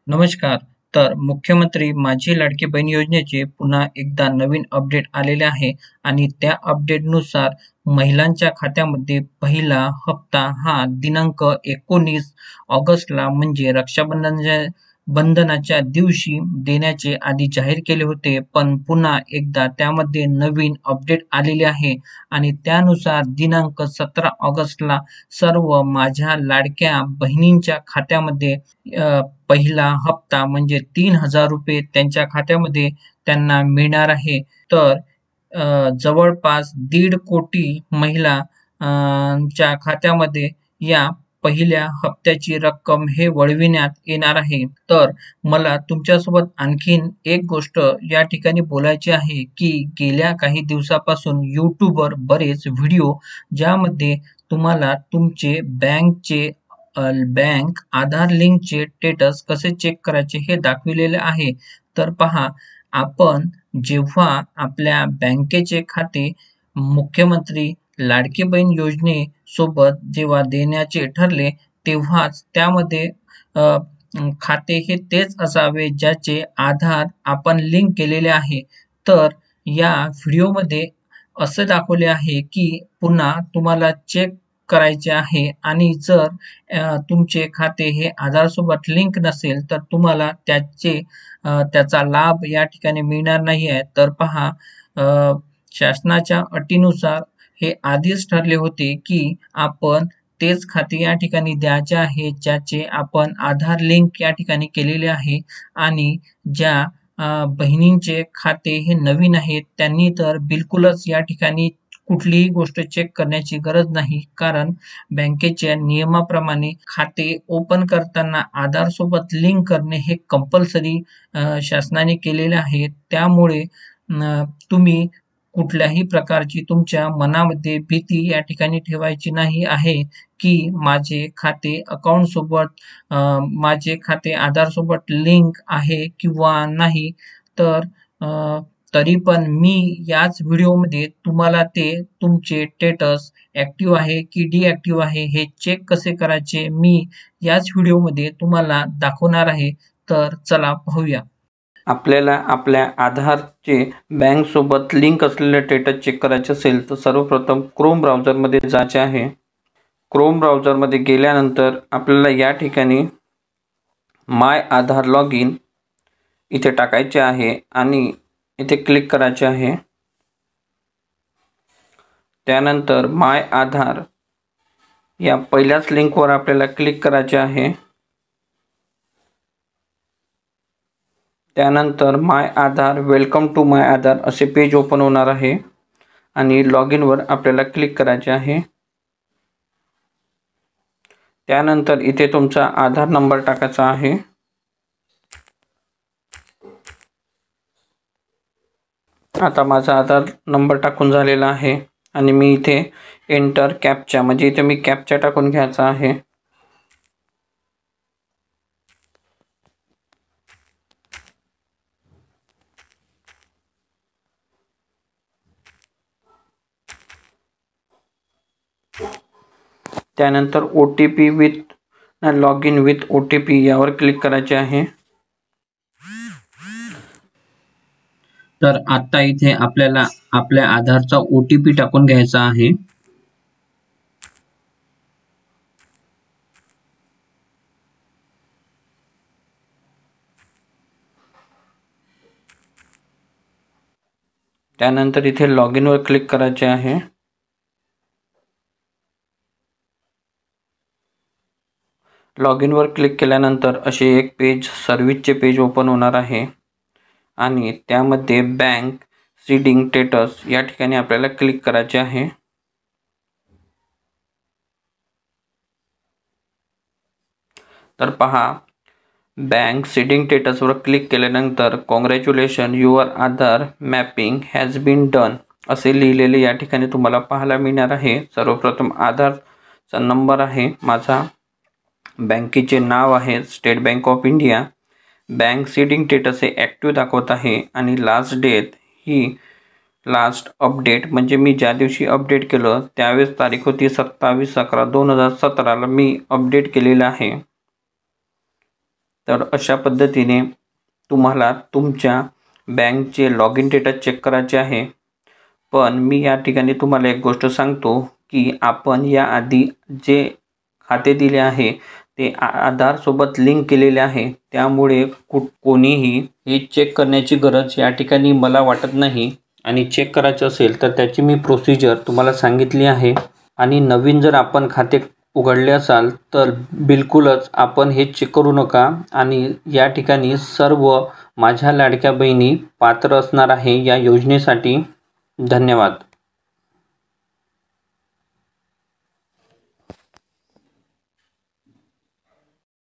नमस्कार. तर मुख्यमंत्री माझी लाडकी बहीण योजनेचे पुन्हा एकदा नवीन अपडेट आलेले आहे आणि त्या अपडेटनुसार महिलांच्या खात्यामध्ये पहिला हप्ता हा दिनांक 19 ऑगस्टला म्हणजे बंधनाच्या दिवशी देण्याचे आधी जाहीर केले होते. पण पुन्हा एकदा त्यामध्ये नवीन अपडेट आलेले आहे आणि त्यानुसार दिनांक 17 ऑगस्टला सर्व माझ्या लाडक्या बहिणींच्या खात्यामध्ये पहिला हप्ता म्हणजे ₹3000 त्यांच्या खात्यामध्ये त्यांना मिळणार आहे. तर जवळपास 1.5 कोटी महिला च्या खात्यामध्ये या पहिल्या हप्त्याची रक्कम हे वळविण्यात येणार आहे. तर मला तुमच्यासोबत आणखीन एक गोष्ट या ठिकाणी बोलायची आहे, की गेल्या काही दिवसापासून YouTubeवर बरेच व्हिडिओ ज्यामध्ये तुम्हाला तुमचे बँक आधार लिंकचे स्टेटस कसे चेक करायचे हे दाखविलेले आहे. तर पहा, आपण जेव्हा आपल्या बँकेचे खाते मुख्यमंत्री लाडकी बहीण योजनेसोबत जेव्हा देण्याचे ठरले, तेव्हाच त्यामध्ये अ, खाते हे तेच असावे ज्याचे आधार आपण लिंक केलेले आहे. तर या व्हिडिओमध्ये असे दाखवले आहे, की पुन्हा तुम्हाला चेक करायचे आहे आणि जर तुमचे खाते हे आधारसोबत लिंक नसेल, तर तुम्हाला त्याचा लाभ या ठिकाणी मिळणार नाही आहे. तर पहा, शासनाच्या अटीनुसार हे आधीच ठरले होते, की आपण तेच खाते या ठिकाणी द्यायचे आहे, ज्याचे आपण आधार लिंक या ठिकाणी केलेले आहे आणि ज्या बहिणींचे खाते हे नवीन आहेत, त्यांनी तर बिलकुलच या ठिकाणी कुठलीही गोष्ट चेक करण्याची गरज नाही. कारण बँकेच्या नियमाप्रमाणे खाते ओपन करताना आधार सोबत लिंक करणे हे कंपल्सरी शासनाने केलेले आहे. त्यामुळे तुम्ही कुठल्याही प्रकारची तुमच्या मनामध्ये भीती या ठिकाणी ठेवायची नाही आहे, की माझे खाते आधार सोबत लिंक आहे किंवा नाही. तर तरी पण मी याच व्हिडिओमध्ये तुम्हाला ते तुमचे स्टेटस ॲक्टिव्ह आहे की डिॲक्टिव्ह आहे हे चेक कसे करायचे मी याच व्हिडिओमध्ये तुम्हाला दाखवणार आहे. तर चला पाहूया. आपल्याला आपल्या आधारचे बँकसोबत लिंक असलेले स्टेटस चेक करायचे असेल तर सर्वप्रथम क्रोम ब्राउझरमध्ये जायचे आहे. क्रोम ब्राउझरमध्ये गेल्यानंतर आपल्याला या ठिकाणी माय आधार लॉग इन इथे टाकायचे आहे आणि इथे क्लिक करायचे आहे. त्यानंतर माय आधार या पहिल्याच लिंकवर आपल्याला क्लिक करायचे आहे. त्यानंतर माय आधार वेलकम टू माय आधार असे पेज ओपन होणार आहे आणि लॉग इनवर आपल्याला क्लिक करायचे आहे. त्यानंतर इथे तुमचा आधार नंबर टाकायचा आहे. आता माझा आधार नंबर टाकून झालेला आहे आणि मी इथे एंटर कॅप्चा म्हणजे इथे मी कॅप्चा टाकून घ्यायचा आहे. त्यानंतर OTP with log in with OTP यावर क्लिक करायचे आहे. तर आता इथे आपल्याला आपल्या आधारचा OTP टाकून घ्यायचा आहे. त्यानंतर इथे लॉग इनवर क्लिक करायचे आहे. लॉग इनवर क्लिक केल्यानंतर असे एक पेज सर्व्हिसचे पेज ओपन होणार आहे आणि त्यामध्ये बँक सीडिंग स्टेटस या ठिकाणी आपल्याला क्लिक करायचे आहे. तर पहा, बँक सीडिंग स्टेटसवर क्लिक केल्यानंतर congratulations your Aadhaar mapping has been done असे लिहिलेले या ठिकाणी तुम्हाला पाहायला मिळणार आहे. सर्वप्रथम आधारचा नंबर आहे माझा, बँकेचे नाव आहे state bank of India, bank seeding status हे ॲक्टिव्ह दाखवत आहे आणि लास्ट डेट ही लास्ट अपडेट म्हणजे मी ज्या दिवशी अपडेट केलं त्यावेळेस तारीख होती 27/11/2017 मी अपडेट केलेलं आहे. तर अशा पद्धतीने तुम्हाला तुमच्या बँकचे लॉग इन स्टेटस चेक करायचे आहे. पण मी या ठिकाणी तुम्हाला एक गोष्ट सांगतो की आपण याआधी जे खाते दिले आहे ते आधारसोबत लिंक केलेले आहे, त्यामुळे कोणीही हे चेक करण्याची गरज या ठिकाणी मला वाटत नाही. आणि चेक करायचं असेल तर त्याची मी प्रोसिजर तुम्हाला सांगितली आहे. आणि नवीन जर आपण खाते उघडले असाल तर बिलकुलच आपण हे चेक करू नका. आणि या ठिकाणी सर्व माझ्या लाडक्या बहिणी पात्र असणार आहे या योजनेसाठी. धन्यवाद.